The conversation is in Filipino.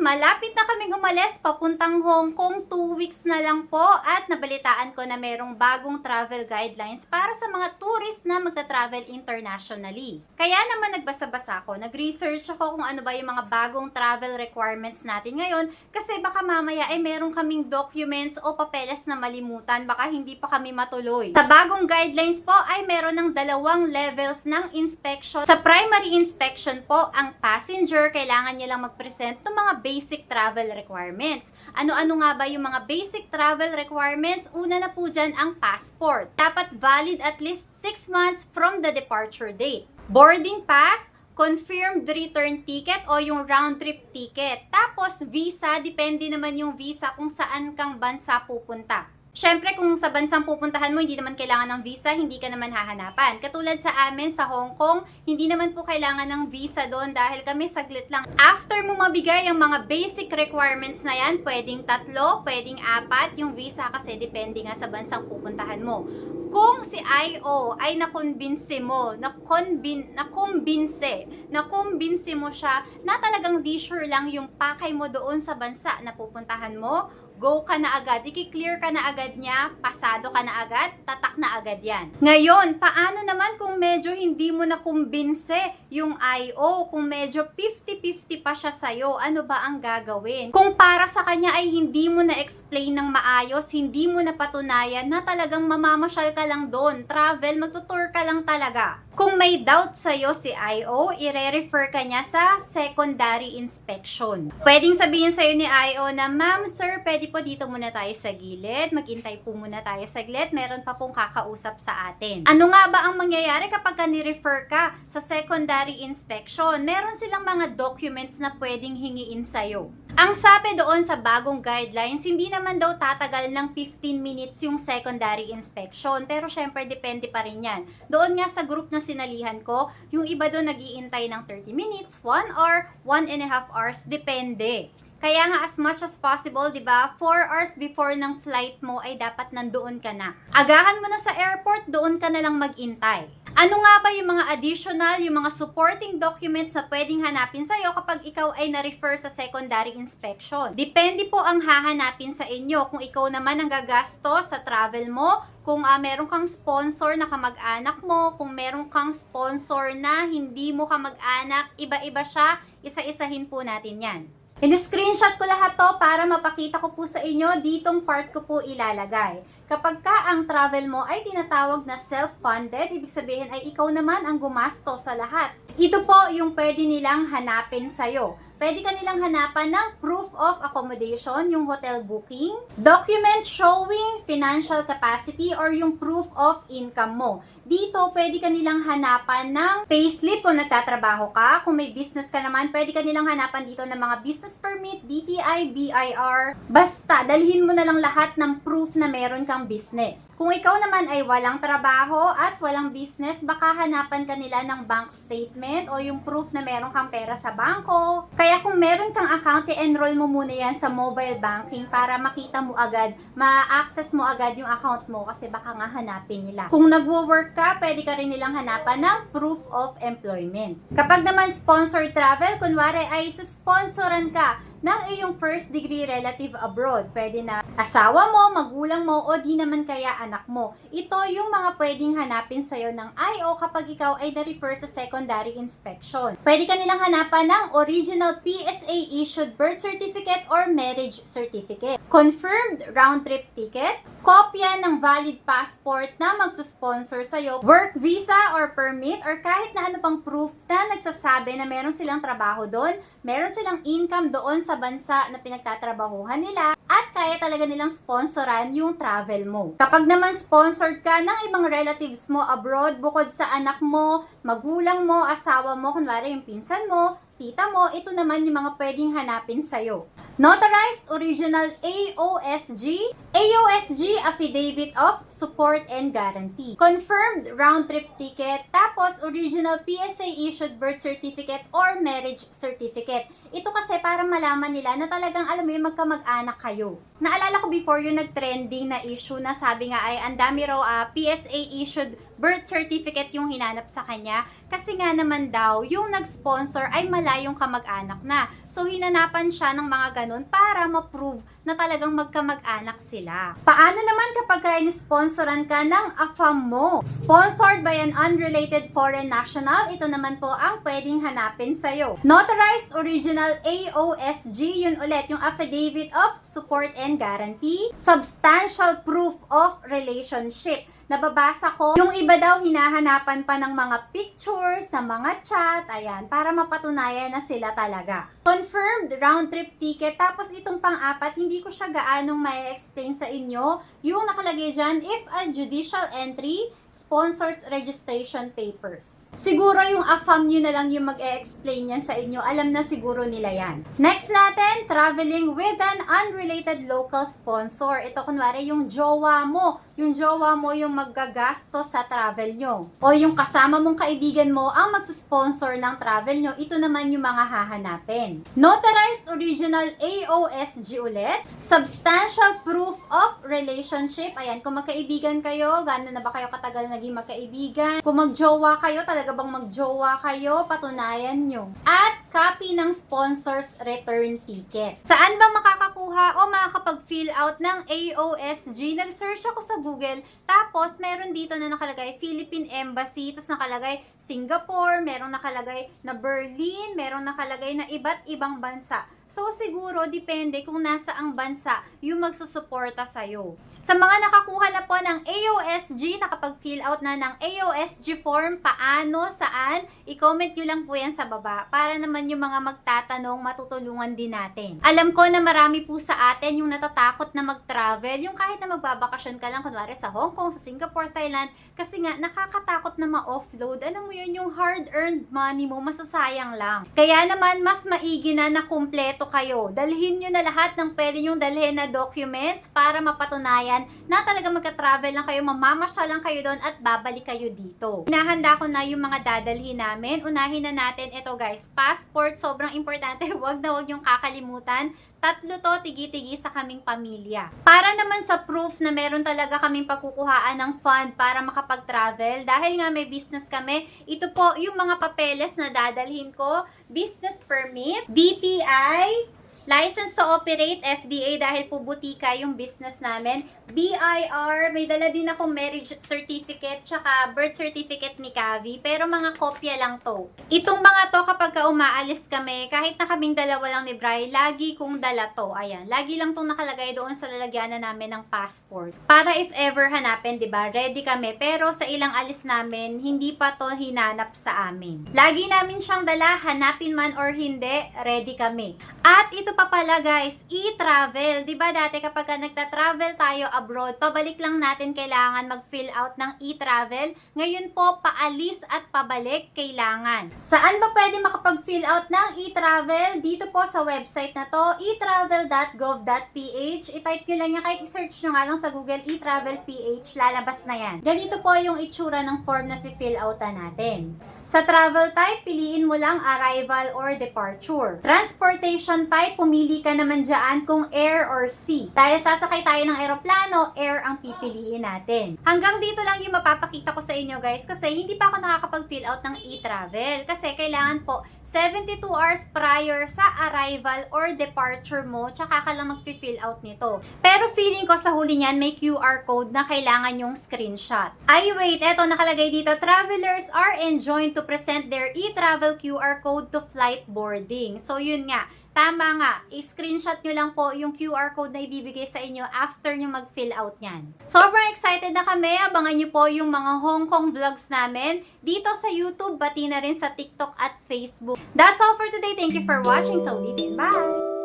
malapit na kaming umalis papuntang Hong Kong. 2 weeks na lang po at nabalitaan ko na merong bagong travel guidelines para sa mga tourist na magta-travel internationally. Kaya naman nagbasa-basa ako, nag-research ako kung ano ba yung mga bagong travel requirements natin ngayon kasi baka mamaya ay meron kaming documents o papeles na malimutan, baka hindi pa kami matuloy. Sa bagong guidelines po ay meron ng 2 levels ng inspection. Sa primary inspection po, ang passenger kailangan niya lang mag-present ng mga basic travel requirements. Ano-ano nga ba yung mga basic travel requirements? Una na po dyan ang passport. Dapat valid at least 6 months from the departure date. Boarding pass, confirmed return ticket o yung round trip ticket. Tapos visa, depende naman yung visa kung saan kang bansa pupunta. Syempre, kung sa bansang pupuntahan mo, hindi naman kailangan ng visa, hindi ka naman hahanapan. Katulad sa amin sa Hong Kong, hindi naman po kailangan ng visa doon dahil kami saglit lang. After mo mabigay ang mga basic requirements na yan, pwedeng 3, pwedeng 4, yung visa kasi depende nga sa bansang pupuntahan mo. Kung si IO ay nakumbinse mo, nakumbinse mo siya na talagang leisure lang yung pakay mo doon sa bansa na pupuntahan mo, go ka na agad, i-clear ka na agad niya, pasado ka na agad, tatak na agad yan. Ngayon, paano naman kung medyo hindi mo nakumbinse yung IO, kung medyo 50-50 pa siya sa'yo, ano ba ang gagawin? Kung para sa kanya ay hindi mo na-explain ng maayos, hindi mo na patunayan na talagang mamamasyal ka lang doon, travel, magtutour ka lang talaga. Kung may doubt sa'yo si IO, i-refer ka niya sa secondary inspection. Pwedeng sabihin sa'yo ni IO na, Ma'am, sir, pwede po dito muna tayo sa gilid, maghintay po muna tayo saglit, meron pa pong kakausap sa atin. Ano nga ba ang mangyayari kapag ni-refer ka sa secondary inspection? Meron silang mga documents na pwedeng hingiin sa'yo. Ang sabi doon sa bagong guidelines, hindi naman daw tatagal ng 15 minutes yung secondary inspection. Pero syempre, depende pa rin yan. Doon nga sa group na sinalihan ko, yung iba doon nag-iintay ng 30 minutes, 1 hour, 1.5 hours, depende. Kaya nga as much as possible, 'di ba? 4 hours before ng flight mo ay dapat nandoon ka na. Agahan mo na sa airport, doon ka na lang mag-intay. Ano nga ba yung mga additional, yung mga supporting documents na pwedeng hanapin sa'yo kapag ikaw ay na-refer sa secondary inspection? Depende po ang hahanapin sa inyo. Kung ikaw naman ang gagasto sa travel mo, kung meron kang sponsor na kamag-anak mo, kung meron kang sponsor na hindi mo kamag-anak, iba-iba siya, isa-isahin po natin yan. In-screenshot ko lahat to para mapakita ko po sa inyo, ditong part ko po ilalagay. Kapag ka ang travel mo ay tinatawag na self-funded, ibig sabihin ay ikaw naman ang gumasto sa lahat. Ito po yung pwede nilang hanapin sa'yo. Pwede ka nilang hanapan ng proof of accommodation, yung hotel booking, document showing financial capacity, or yung proof of income mo. Dito, pwede ka nilang hanapan ng payslip kung nagtatrabaho ka. Kung may business ka naman, pwede ka nilang hanapan dito ng mga business permit, DTI, BIR. Basta, dalhin mo na lang lahat ng proof na meron kang business. Kung ikaw naman ay walang trabaho at walang business, baka hanapan ka nila ng bank statement o yung proof na meron kang pera sa bangko. Kaya kung meron kang account, i-enroll mo muna yan sa mobile banking para makita mo agad, ma-access mo agad yung account mo kasi baka nga hanapin nila. Kung nagwo-work ka, pwede ka rin nilang hanapan ng proof of employment. Kapag naman sponsored travel, kunwari ay sponsoran ka ng iyong first degree relative abroad. Pwede na asawa mo, magulang mo, o di naman kaya anak mo. Ito yung mga pwedeng hanapin sa'yo ng IO kapag ikaw ay na-refer sa secondary inspection. Pwede ka nilang hanapan ng original PSA issued birth certificate or marriage certificate, confirmed round trip ticket, kopya ng valid passport na magsusponsor sa'yo, work visa or permit, or kahit na ano pang proof na nagsasabi na meron silang trabaho doon, meron silang income doon sa bansa na pinagtatrabahuhan nila, at kaya talaga nilang sponsoran yung travel mo. Kapag naman sponsored ka ng ibang relatives mo abroad, bukod sa anak mo, magulang mo, asawa mo, kunwari yung pinsan mo, tita mo, ito naman yung mga pwedeng hanapin sa'yo. Notarized Original AOSG, AOSG Affidavit of Support and Guarantee, confirmed round-trip ticket, tapos original PSA-issued birth certificate or marriage certificate. Ito kasi para malaman nila na talagang alam mo yung magkamag-anak kayo. Naalala ko before yung nag-trending na issue na sabi nga ay ang dami raw PSA-issued birth certificate yung hinanap sa kanya kasi nga naman daw yung nag-sponsor ay malayong kamag-anak na. So hinanapan siya ng mga ganun para ma-prove na talagang magkamag-anak sila. Paano naman kapag in-sponsoran ka ng AFAM mo? Sponsored by an unrelated foreign national, ito naman po ang pwedeng hanapin sa'yo. Notarized Original AOSG, yun ulit, yung Affidavit of Support and Guarantee. Substantial Proof of Relationship. Nababasa ko, yung iba daw hinahanapan pa ng mga pictures sa mga chat, ayan, para mapatunayan na sila talaga. Confirmed round-trip ticket, tapos itong pang-apat, hindi ko siya gaanong may explain sa inyo, yung nakalagay dyan, if a judicial entry, sponsors registration papers. Siguro yung AFAM nyo na lang yung mag-e-explain yan sa inyo. Alam na siguro nila yan. Next natin, traveling with an unrelated local sponsor. Ito kunwari yung jowa mo. Yung jowa mo yung magagasto sa travel nyo. O yung kasama mong kaibigan mo ang magsasponsor ng travel nyo. Ito naman yung mga hahanapin. Notarized Original AOSG ulit. Substantial Proof of Relationship. Ayan, kung magkaibigan kayo, gano'n na ba kayo katagal naging magkaibigan? Kung magjowa kayo, talaga bang magjowa kayo? Patunayan nyo. At copy ng sponsor's return ticket. Saan ba makakakuha o makakapag-fill out ng AOSG? Nag-search ako sa Google, tapos meron dito na nakalagay Philippine Embassy, tapos nakalagay Singapore, merong nakalagay na Berlin, merong nakalagay na iba't ibang bansa. So, siguro, depende kung nasa ang bansa yung magsusuporta sa'yo. Sa mga nakakuha na po ng AOSG, nakapag-fill out na ng AOSG form, paano, saan, i-comment nyo lang po yan sa baba para naman yung mga magtatanong, matutulungan din natin. Alam ko na marami po sa atin yung natatakot na mag-travel, yung kahit na magbabakasyon ka lang, kunwari sa Hong Kong, sa Singapore, Thailand, kasi nga, nakakatakot na ma-offload. Alam mo yun, yung hard-earned money mo, masasayang lang. Kaya naman, mas maigi na na kumpleto kayo. Dalhin nyo na lahat ng pwede nyong dalhin na documents para mapatunayan na talaga magka-travel lang kayo, mamamasyal lang kayo doon at babalik kayo dito. Hinahanda ko na yung mga dadalhin namin. Unahin na natin ito guys, passport, sobrang importante. Huwag na huwag yung kakalimutan. 3 to, tigi-tigi sa kaming pamilya. Para naman sa proof na meron talaga kaming pagkukuhaan ng fund para makapag-travel, dahil nga may business kami, ito po yung mga papeles na dadalhin ko. Business permit, DTI, license to operate, FDA dahil po butika yung business namin. BIR, may dala din akong marriage certificate tsaka birth certificate ni Kavi, pero mga kopya lang to. Itong mga to kapag umaalis kami, kahit na kaming dalawa lang ni Bri, lagi kong dala to. Ayan, lagi lang tong nakalagay doon sa lalagyanan namin ng passport. Para if ever hanapin, 'di ba? Ready kami, pero sa ilang alis namin, hindi pa to hinanap sa amin. Lagi namin siyang dala, hanapin man or hindi, ready kami. At ito pa pala guys, e-travel. 'Di ba dati kapag nagta-travel tayo abroad, pabalik lang natin kailangan mag-fill out ng e-travel. Ngayon po, paalis at pabalik kailangan. Saan ba pwede makapag-fill out ng e-travel? Dito po sa website na to, etravel.gov.ph. I-type nyo lang yan, kahit i-search nyo nga lang sa Google e-travel PH, lalabas na yan. Ganito po yung itsura ng form na fill outan natin. Sa travel type, piliin mo lang arrival or departure. Transportation type, pumili ka naman dyan kung air or sea. Dahil sasakay tayo ng eroplano, air ang pipiliin natin. Hanggang dito lang yung mapapakita ko sa inyo guys kasi hindi pa ako nakakapag-fill out ng e-travel. Kasi kailangan po 72 hours prior sa arrival or departure mo, tsaka ka lang mag-fill out nito. Pero feeling ko sa huli niyan may QR code na kailangan yung screenshot. Ay wait, eto nakalagay dito, travelers are enjoined to present their e-travel QR code to flight boarding. So yun nga, tama nga, i-screenshot nyo lang po yung QR code na ibibigay sa inyo after nyo mag-fill out nyan. Sobrang excited na kami, abangan nyo po yung mga Hong Kong vlogs namin dito sa YouTube, pati na rin sa TikTok at Facebook. That's all for today. Thank you for watching. So, bye!